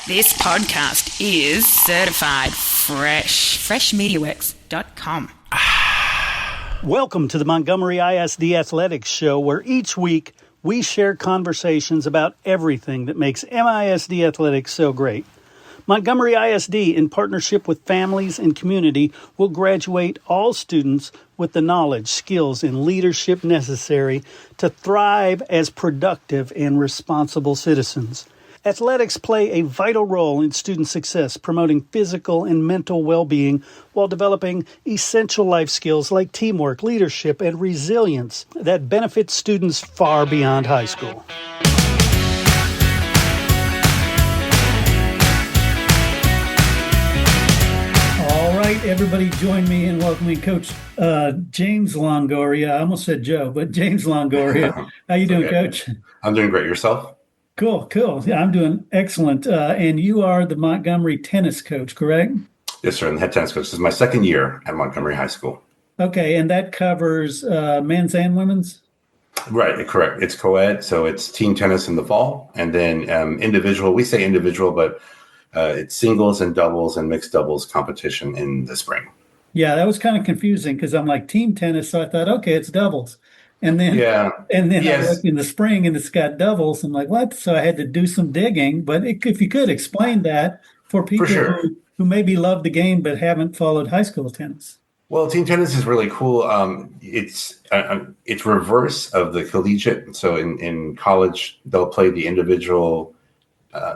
This podcast is certified fresh. Freshmediaworks.com. Welcome to the Montgomery ISD Athletics Show, where each week we share conversations about everything that makes MISD athletics so great. Montgomery ISD, in partnership with families and community, will graduate all students with the knowledge, skills, and leadership necessary to thrive as productive and responsible citizens. Athletics play a vital role in student success, promoting physical and mental well-being while developing essential life skills like teamwork, leadership, and resilience that benefit students far beyond high school. All right, everybody join me in welcoming Coach James Longoria. I almost said Joe, but James Longoria. How you doing, Coach? I'm doing great. Yourself? Cool. Yeah, I'm doing excellent. And you are the Montgomery tennis coach, correct? Yes, sir. I'm the head tennis coach. This is my second year at Montgomery High School. Okay, and that covers men's and women's? Right, correct. It's co-ed, so it's team tennis in the fall, and then individual. We say individual, but it's singles and doubles and mixed doubles competition in the spring. Yeah, that was kind of confusing because I'm like team tennis, so I thought, okay, it's doubles. And then I looked in the spring and it's got doubles. I'm like, what? So I had to do some digging. But if you could explain that for people who maybe love the game but haven't followed high school tennis. Well, team tennis is really cool. It's reverse of the collegiate. So in college, they'll play the individual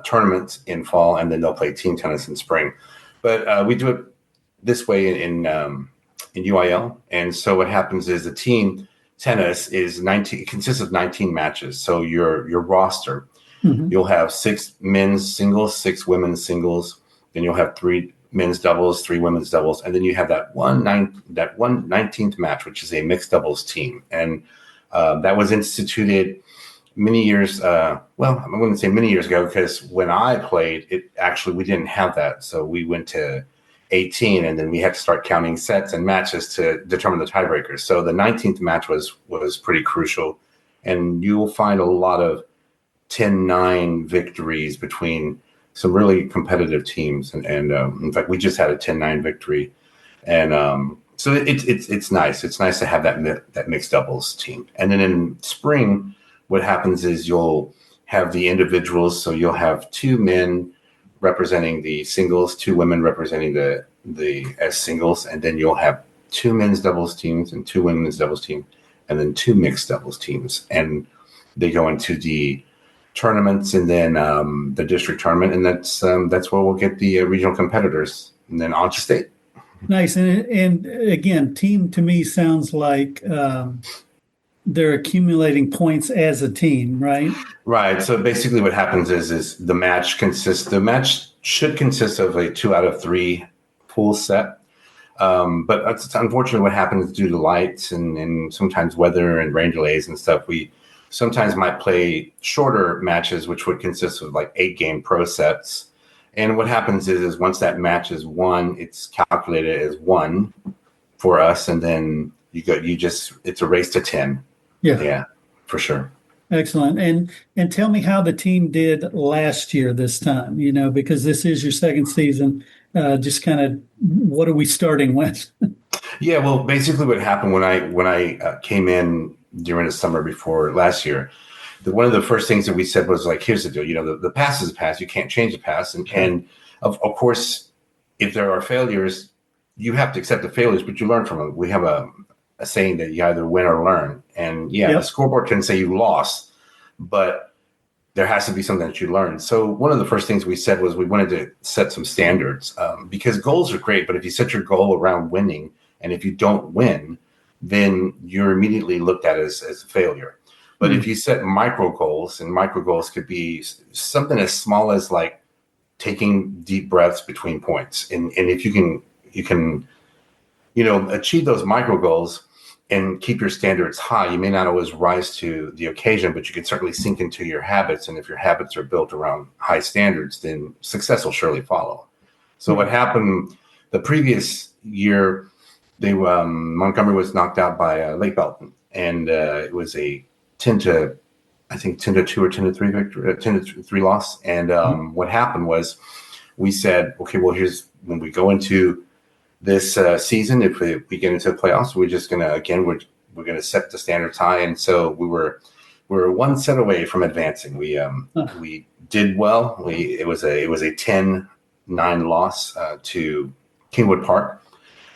tournaments in fall, and then they'll play team tennis in spring. But we do it this way in UIL. And so what happens is the team tennis is 19. It consists of 19 matches. So your roster, you'll have 6 men's singles, 6 women's singles. Then you'll have 3 men's doubles, 3 women's doubles, and then you have that 19th match, which is a mixed doubles team. And that was instituted many years. Well, I wouldn't say many years ago, because when I played, we didn't have that. So we went to 18, and then we had to start counting sets and matches to determine the tiebreakers. So the 19th match was pretty crucial, and you will find a lot of 10-9 victories between some really competitive teams. And in fact, we just had a 10-9 victory, and so it's nice. It's nice to have that mixed doubles team. And then in spring, what happens is you'll have the individuals. So you'll have 2 men representing the singles, 2 women representing the as singles, and then you'll have 2 men's doubles teams and 2 women's doubles team, and then 2 mixed doubles teams, and they go into the tournaments, and then the district tournament, and that's where we'll get the regional competitors, and then on to state. Nice. And again, team to me sounds like they're accumulating points as a team, right? Right. So basically what happens is the match should consist of a 2 out of 3 pool set. But that's unfortunately what happens due to lights and sometimes weather and rain delays and stuff. We sometimes might play shorter matches, which would consist of like 8-game pro sets. And what happens is once that match is won, it's calculated as 1 for us. And then it's a race to 10. Yeah, for sure. Excellent. And tell me how the team did last year this time, because this is your second season. Just kind of what are we starting with? Yeah, well, basically what happened when I came in during the summer before last year, one of the first things that we said was like, here's the deal, the past is a past. You can't change the past. And of course, if there are failures, you have to accept the failures, but you learn from them. We have a saying that you either win or learn. And the scoreboard can say you lost, but there has to be something that you learn. So one of the first things we said was we wanted to set some standards because goals are great, but if you set your goal around winning, and if you don't win, then you're immediately looked at as a failure. But if you set micro goals, and micro goals could be something as small as like taking deep breaths between points. And if you can achieve those micro goals and keep your standards high, you may not always rise to the occasion, but you can certainly sink into your habits. And if your habits are built around high standards, then success will surely follow. So what happened the previous year, Montgomery was knocked out by Lake Belton, and it was a 10-2 I think 10-2 or 10-3 victory, 10-3 loss. And what happened was we said, okay, well, here's when we go into this season, if we get into the playoffs, we're just gonna again we're gonna set the standards high, and so we were one set away from advancing. We did well. It was a 10-9 loss to Kingwood Park,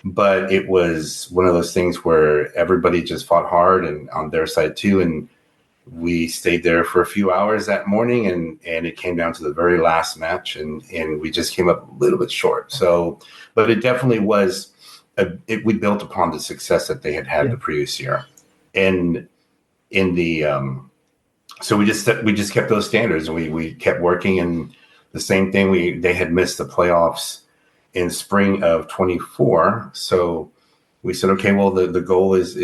but it was one of those things where everybody just fought hard and on their side too, and we stayed there for a few hours that morning, and it came down to the very last match, and we just came up a little bit short. So, but it definitely was we built upon the success that they had the previous year, and in the so we just kept those standards, and we kept working. And the same thing, they had missed the playoffs in spring of 24, so we said, okay, well, the goal is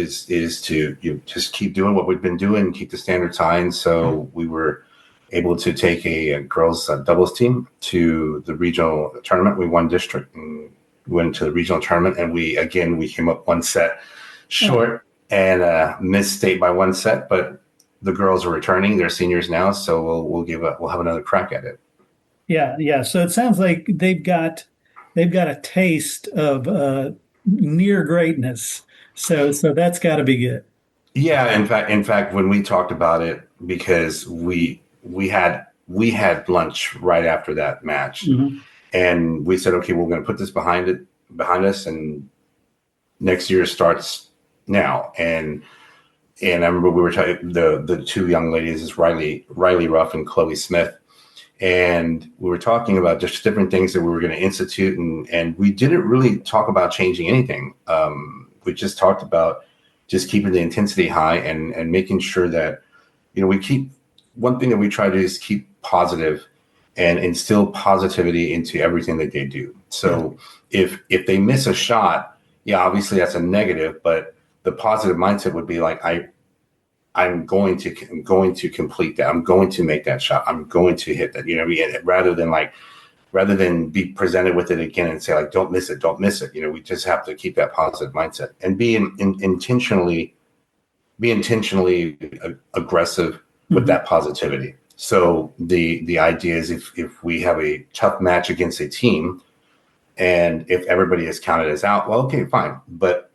to just keep doing what we've been doing, keep the standards high. And so we were able to take a girls doubles team to the regional tournament. We won district and went to the regional tournament, and we came up one set short and missed state by one set. But the girls are returning; they're seniors now, so we'll have another crack at it. Yeah. So it sounds like they've got a taste of near greatness. So that's got to be good. Yeah, in fact, when we talked about it, because we had lunch right after that match, and we said, okay, we're going to put this behind us, and next year starts now. And I remember we were talking, the two young ladies is Riley Ruff and Chloe Smith. And we were talking about just different things that we were going to institute, and we didn't really talk about changing anything. We just talked about just keeping the intensity high and making sure that, we keep, one thing that we try to do is keep positive and instill positivity into everything that they do. So if they miss a shot, obviously that's a negative, but the positive mindset would be like, I'm going to complete that. I'm going to make that shot. I'm going to hit that. Rather than be presented with it again and say like, don't miss it. We just have to keep that positive mindset and be intentionally aggressive with that positivity. So the idea is if we have a tough match against a team, and if everybody is counted as out, well, okay, fine, but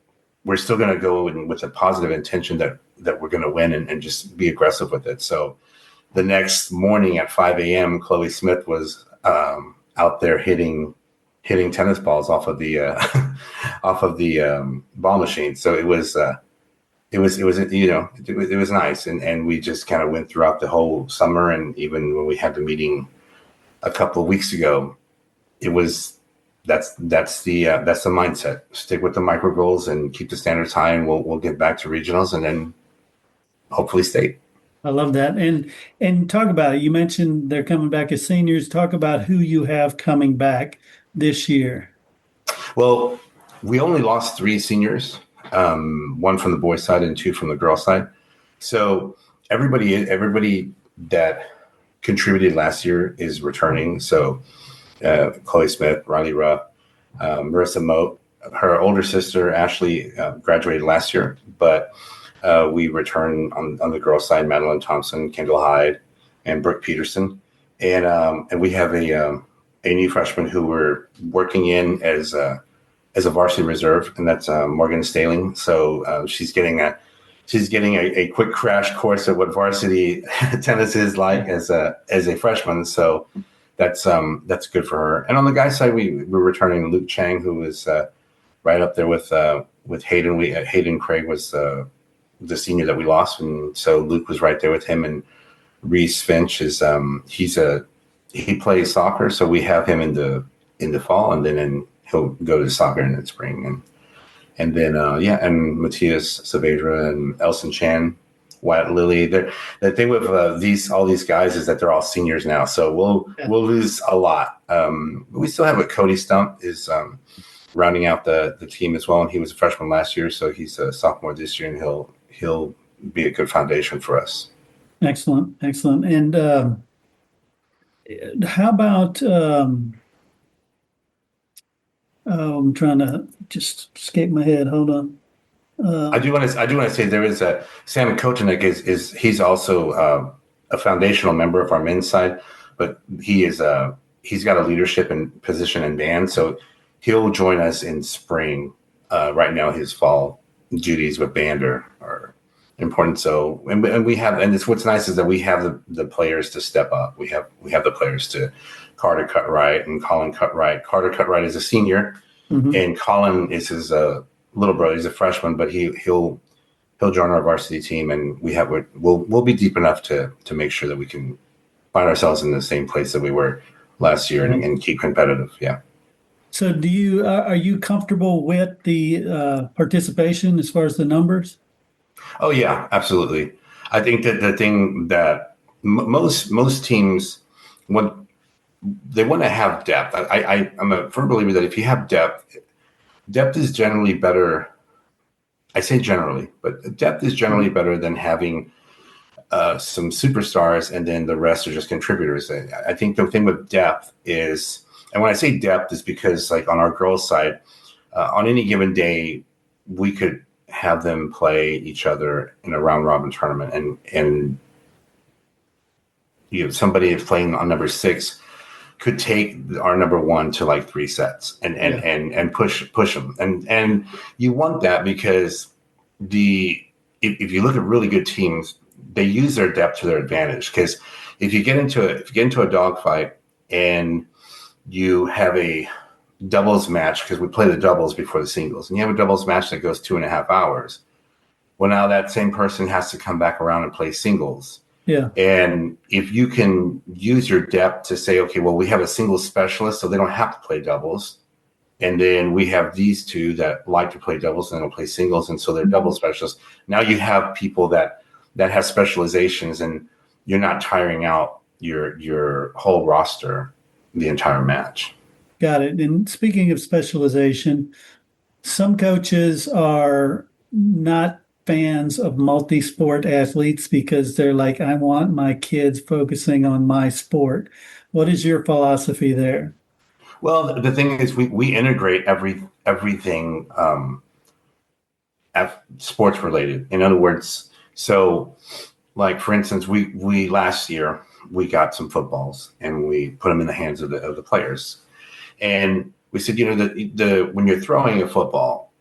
we're still going to go in with a positive intention that we're going to win and just be aggressive with it. So the next morning at 5 a.m., Chloe Smith was out there hitting tennis balls off of the ball machine. So it was nice, and we just kind of went throughout the whole summer, and even when we had the meeting a couple of weeks ago, it was. That's the mindset. Stick with the micro goals and keep the standards high, and we'll get back to regionals and then hopefully state. I love that. And talk about it. You mentioned they're coming back as seniors. Talk about who you have coming back this year. Well, we only lost 3 seniors, one from the boys' side and 2 from the girls' side. So everybody that contributed last year is returning. So Chloe Smith, Riley Ruff, Marissa Moat. Her older sister, Ashley, graduated last year, but we return on the girls' side, Madeline Thompson, Kendall Hyde, and Brooke Peterson. And we have a new freshman who we're working in as a varsity reserve, and that's Morgan Staling. So she's getting a quick crash course of what varsity tennis is like as a freshman. So that's good for her. And on the guys' side, we're returning Luke Chang, who is right up there with Hayden. Hayden Craig was the senior that we lost, and so Luke was right there with him. And Reese Finch is he plays soccer, so we have him in the fall, and then he'll go to soccer in the spring, and then and Matthias Saavedra and Elson Chan, Wyatt Lilly. The thing with all these guys is that they're all seniors now, so we'll lose a lot. We still have Cody Stump is rounding out the team as well, and he was a freshman last year, so he's a sophomore this year, and he'll be a good foundation for us. Excellent. And how about I'm trying to just escape my head. Hold on. I do want to say there is Sam Kotenik is he's also a foundational member of our men's side, but he's got a leadership and position in band, so he'll join us in spring. Right now, his fall duties with band are important. So, and we have, and it's what's nice is that we have the players to step up. We have the players to Carter Cutright and Colin Cutright. Carter Cutright is a senior, and Colin is his little brother. He's a freshman, but he'll join our varsity team, and we'll be deep enough to make sure that we can find ourselves in the same place that we were last year and keep competitive. Yeah. So are you comfortable with the participation as far as the numbers? Oh yeah, absolutely. I think that the thing that most teams want, they want to have depth. I'm a firm believer that if you have depth is generally better. I say generally, but depth is generally better than having some superstars and then the rest are just contributors. I think the thing with depth is, and when I say depth is because like on our girls' side, on any given day, we could have them play each other in a round robin tournament, and somebody is playing on number 6 could take our number 1 to like 3 sets and push them, and you want that because if you look at really good teams, they use their depth to their advantage. Because if you get into a dogfight and you have a doubles match, because we play the doubles before the singles, and you have a doubles match that goes 2.5 hours. Well, now that same person has to come back around and play singles. Yeah. And if you can use your depth to say, okay, well, we have a singles specialist, so they don't have to play doubles. And then we have these two that like to play doubles and they'll play singles, and so they're double specialists. Now you have people that have specializations, and you're not tiring out your whole roster the entire match. Got it. And speaking of specialization, some coaches are not fans of multi-sport athletes because they're like, I want my kids focusing on my sport. What is your philosophy there? Well, the thing is, we integrate everything sports related. In other words, so like for instance, we last year we got some footballs and we put them in the hands of the players, and we said, the when you're throwing a football,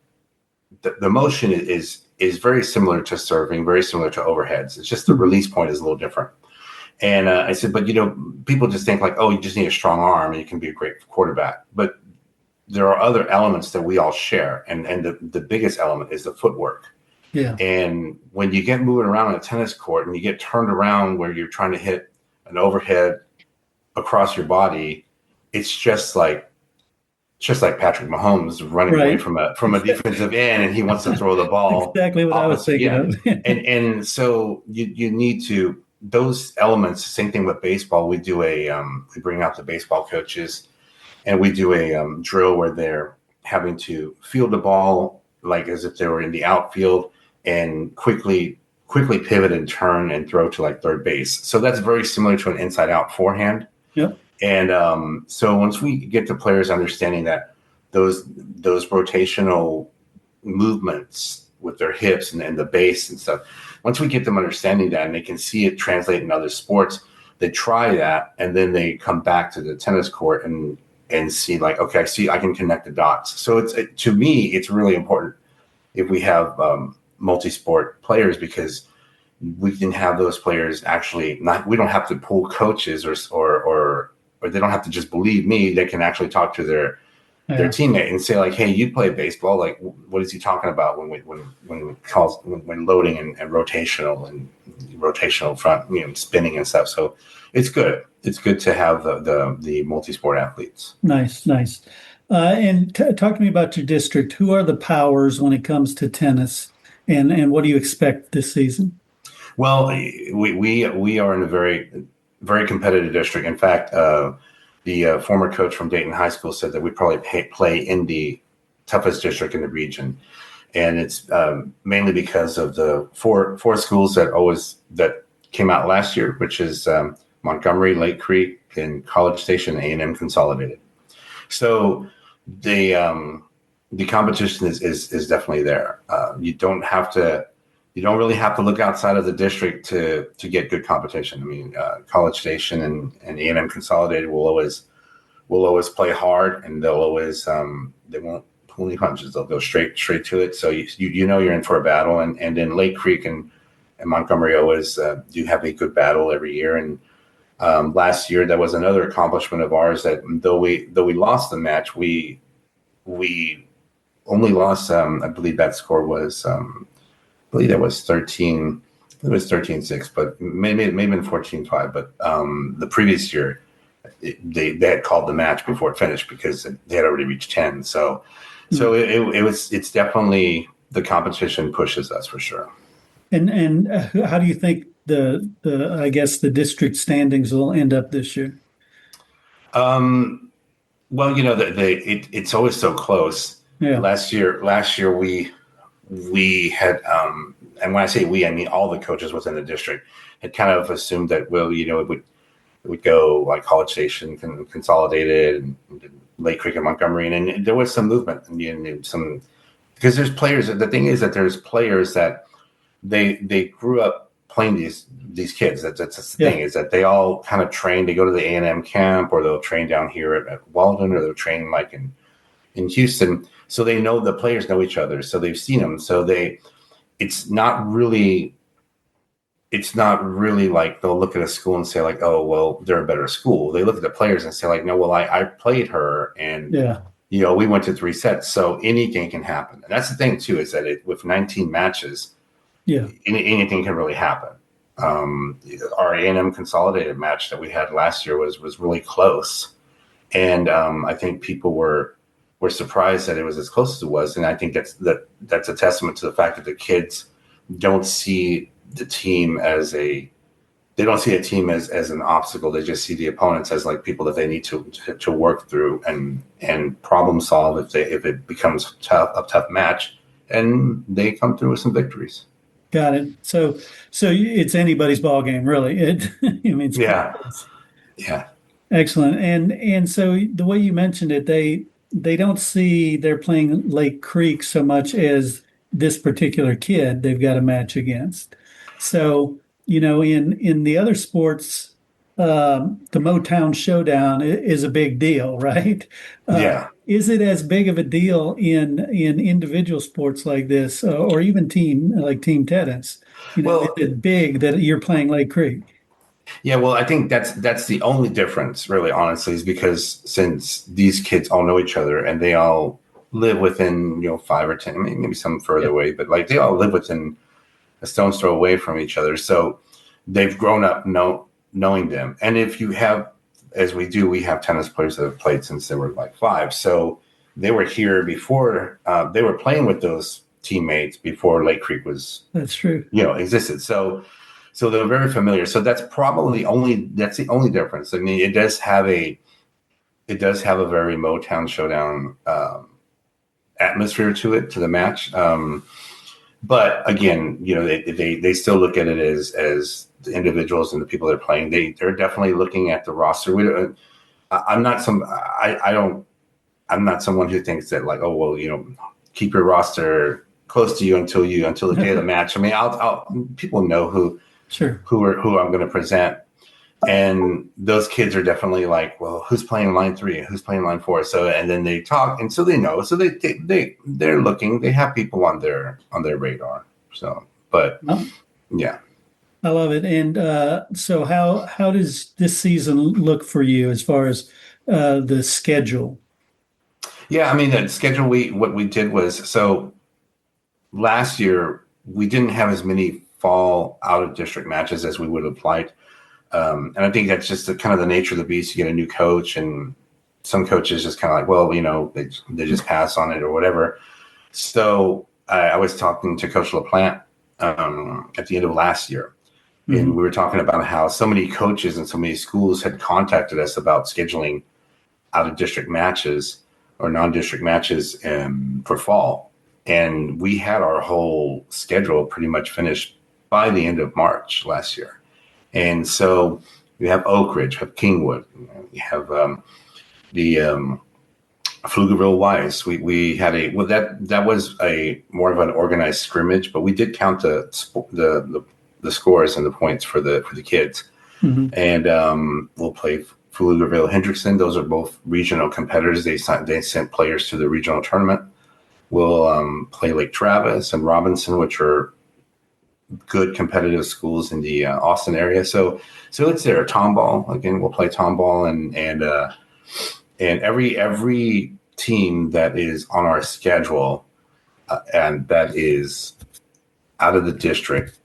the motion is very similar to serving, very similar to overheads. It's just the release point is a little different. And I said, but people just think like, oh, you just need a strong arm and you can be a great quarterback. But there are other elements that we all share, and the biggest element is the footwork. Yeah. And when you get moving around on a tennis court and you get turned around where you're trying to hit an overhead across your body, it's just like Patrick Mahomes running away from a defensive end, and he wants to throw the ball. Exactly what I was thinking of. and so you need to, those elements. Same thing with baseball. We do we bring out the baseball coaches, and we do a drill where they're having to field the ball like as if they were in the outfield and quickly pivot and turn and throw to like third base. So that's very similar to an inside out forehand. Yep. And so once we get the players understanding that those rotational movements with their hips and the base and stuff, once we get them understanding that and they can see it translate in other sports, they try that, and then they come back to the tennis court and see like, okay, I see, I can connect the dots. So to me, it's really important if we have multi-sport players, because we can have those players actually we don't have to pull coaches or they don't have to just believe me. They can actually talk to their teammate and say like, hey, you play baseball. Like, what is he talking about when loading and rotational front, spinning and stuff. So it's good. It's good to have the multi-sport athletes. Nice. And talk to me about your district. Who are the powers when it comes to tennis, and what do you expect this season? Well, we are in a very, very competitive district. In fact, the former coach from Dayton High School said that we probably play in the toughest district in the region, and it's mainly because of the four schools that came out last year, which is Montgomery, Lake Creek, and College Station, A&M Consolidated. So the competition is definitely there. You don't have to you don't really have to look outside of the district to get good competition. I mean, College Station and A&M Consolidated will always play hard, and they'll always they won't pull any punches. They'll go straight to it. So you know you're in for a battle, and then Lake Creek and Montgomery always do have a good battle every year. And last year that was another accomplishment of ours, that though we lost the match, we only lost. I believe that score was I believe that was 13. It was 13-6, but maybe been 14-5. But the previous year, they had called the match before it finished because they had already reached 10. So it's definitely, the competition pushes us for sure. And how do you think the I guess the district standings will end up this year? Well, it's always so close. Yeah. Last year we had, and when I say we, I mean all the coaches within the district had kind of assumed that, well, it would go like College Station, Consolidated, and Lake Creek and Montgomery, and there was some movement, and some, because there's players. The thing is that there's players that they grew up playing these kids. That's the thing, is that they all kind of train. They go to the A&M camp, or they'll train down here at Walden, or they'll train like in Houston. So they know, the players know each other. So they've seen them. So it's not really like they'll look at a school and say like, oh, well, they're a better school. They look at the players and say like, no, well, I played her, and we went to 3 sets. So anything can happen. And that's the thing too, is that with 19 matches, anything can really happen. Our A&M Consolidated match that we had last year was really close, and I think people were surprised that it was as close as it was. And I think that's a testament to the fact that the kids don't see the team as an obstacle. They just see the opponents as like people that they need to work through and problem solve if it becomes a tough match, and they come through with some victories. Got it. So it's anybody's ball game, really. Yeah. Excellent. And so the way you mentioned it, they don't see they're playing Lake Creek so much as this particular kid they've got a match against. So, in the other sports, the Motown Showdown is a big deal, right? Is it as big of a deal in individual sports like this, or even team tennis? Is it big that you're playing Lake Creek? Yeah, well, I think that's the only difference, really, honestly, is because since these kids all know each other and they all live within 5 or 10, maybe some further away, but like they all live within a stone's throw away from each other, so they've grown up knowing them. And if you have, as we do, we have tennis players that have played since they were like 5, so they were here before, they were playing with those teammates before Lake Creek was, that's true, existed. So they're very familiar. So that's probably that's the only difference. I mean, it does have a very Motown Showdown atmosphere to the match. But again, they still look at it as the individuals and the people they're playing. They're definitely looking at the roster. I'm not someone who thinks that like, oh, well, keep your roster close to you until the day of the match. I mean, I'll people know who I'm going to present, and those kids are definitely like, well, who's playing line 3, who's playing line 4? So, and then they talk, and so they know. So they're looking. They have people on their radar. So, but yeah, I love it. And so, how does this season look for you as far as the schedule? Yeah, I mean, the schedule. What we did was, so last year we didn't have as many fall out of district matches as we would have liked. And I think that's just kind of the nature of the beast. You get a new coach, and some coaches just kind of like, well, they just pass on it or whatever. So I was talking to Coach LaPlante at the end of last year, and we were talking about how so many coaches and so many schools had contacted us about scheduling out of district matches or non-district matches for fall. And we had our whole schedule pretty much finished by the end of March last year. And so we have Oak Ridge, have Kingwood, we have Pflugerville Wise. We had that was a more of an organized scrimmage, but we did count the scores and the points for the kids. Mm-hmm. And we'll play Pflugerville Hendrickson. Those are both regional competitors. They sent players to the regional tournament. We'll play Lake Travis and Robinson, which are good competitive schools in the Austin area. So it's there. Tomball again. We'll play Tomball and every team that is on our schedule and that is out of the district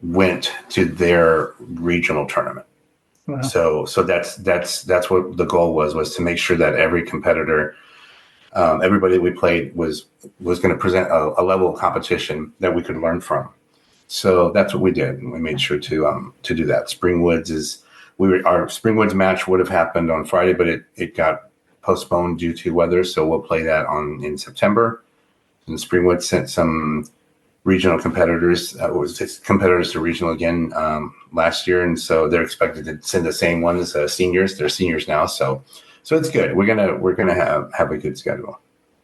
went to their regional tournament. Wow. So that's what the goal was to make sure that every competitor, everybody that we played was going to present a level of competition that we could learn from. So that's what we did. We made sure to do that. Our Springwoods match would have happened on Friday, but it got postponed due to weather. So we'll play that in September. And Springwood sent some regional competitors, competitors to regional again last year, and so they're expected to send the same ones, seniors. They're seniors now, so it's good. We're gonna have a good schedule.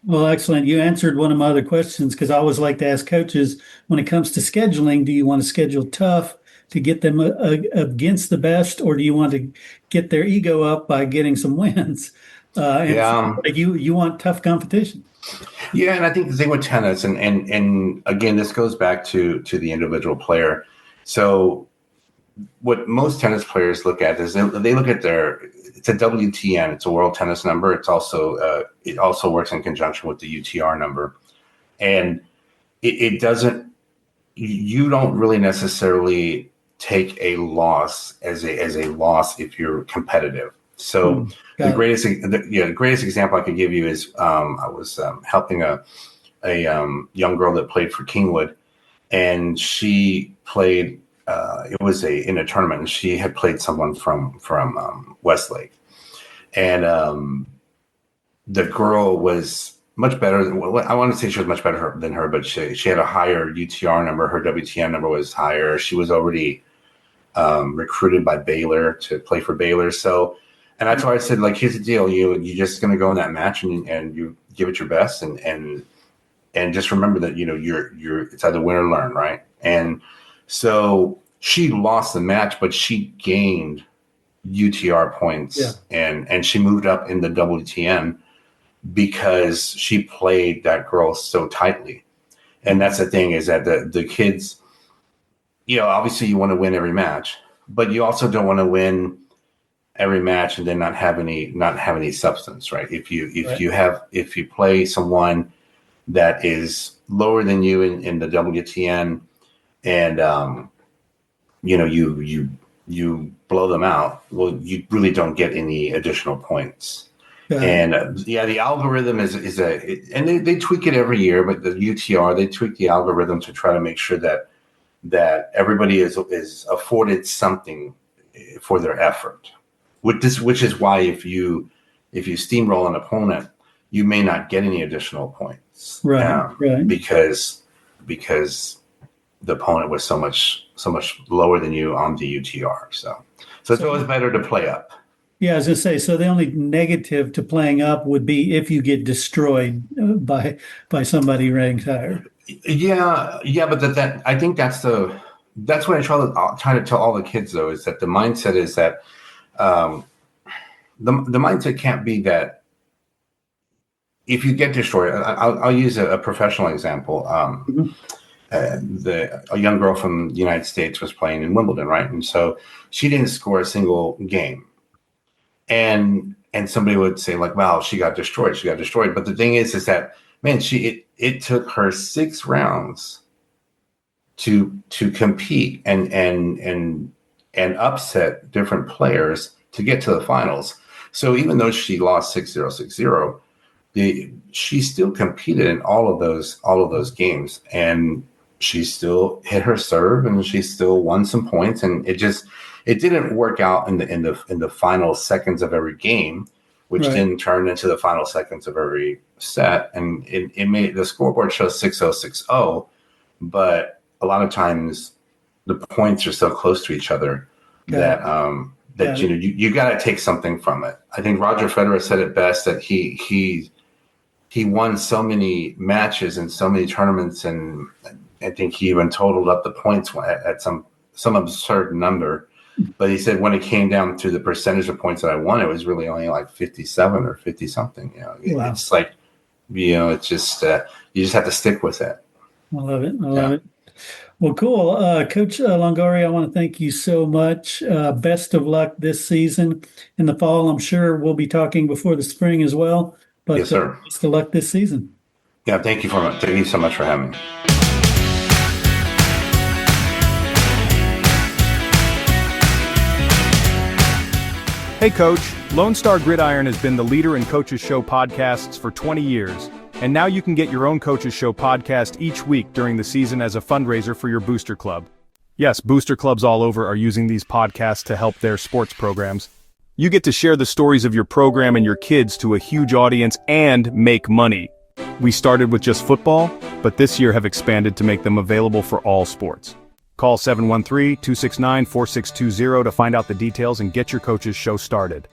Well, excellent. You answered one of my other questions because I always like to ask coaches when it comes to scheduling, do you want to schedule tough to get them against the best, or do you want to get their ego up by getting some wins? Like you want tough competition. Yeah, and I think the thing with tennis, and again, this goes back to the individual player. So what most tennis players look at is they look at it's a WTN, it's a world tennis number. It's also it also works in conjunction with the UTR number, and it doesn't. You don't really necessarily take a loss as a loss if you're competitive. So the greatest example I could give you is I was helping a young girl that played for Kingwood, and she played. It was in a tournament, and she had played someone from Westlake, and the girl was much better than. Well, I want to say she was much better than her, but she had a higher UTR number. Her WTN number was higher. She was already recruited by Baylor to play for Baylor. So, and that's why I said, like, here's the deal: you're just going to go in that match and you give it your best, and just remember that you're it's either win or learn, right? And so she lost the match, but she gained UTR points, and she moved up in the WTN because she played that girl so tightly. And that's the thing, is that the kids, obviously you want to win every match, but you also don't want to win every match and then not have any substance, right? If you play someone that is lower than you in the WTN, and you blow them out, well, you really don't get any additional points. And the algorithm is and they tweak it every year, but the UTR, they tweak the algorithm to try to make sure that everybody is afforded something for their effort. Which is why if you steamroll an opponent, you may not get any additional points, right? Because the opponent was so much lower than you on the UTR. So it's always better to play up. Yeah, I was going to say, so the only negative to playing up would be if you get destroyed by somebody ranked higher. Yeah, but that I think that's what I try to tell all the kids, though, is that the mindset is that the mindset can't be that if you get destroyed. I'll use a professional example. A young girl from the United States was playing in Wimbledon, right? And so she didn't score a single game. And somebody would say, like, wow, she got destroyed. But the thing is that, man, it took her 6 rounds to compete and upset different players to get to the finals. So even though she lost 6-0, 6-0, she still competed in all of those games, and she still hit her serve, and she still won some points, and it didn't work out in the final seconds of every game, which then turned into the final seconds of every set, and it made the scoreboard show 6-0, 6-0, but a lot of times the points are so close to each other that you got to take something from it. I think Roger Federer said it best, that he he won so many matches and so many tournaments, and I think he even totaled up the points at some absurd number. But he said when it came down to the percentage of points that I won, it was really only like 57 or 50 something. Wow. It's like, it's just you just have to stick with it. I love it. I love it. Well, cool. Coach Longoria, I want to thank you so much. Best of luck this season. In the fall, I'm sure we'll be talking before the spring as well. But Yes, sir. best of luck this season. Yeah, thank you so much for having me. Hey Coach, Lone Star Gridiron has been the leader in Coach's Show podcasts for 20 years, and now you can get your own Coach's Show podcast each week during the season as a fundraiser for your booster club. Yes, booster clubs all over are using these podcasts to help their sports programs. You get to share the stories of your program and your kids to a huge audience and make money. We started with just football, but this year have expanded to make them available for all sports. Call 713-269-4620 to find out the details and get your Coach's Show started.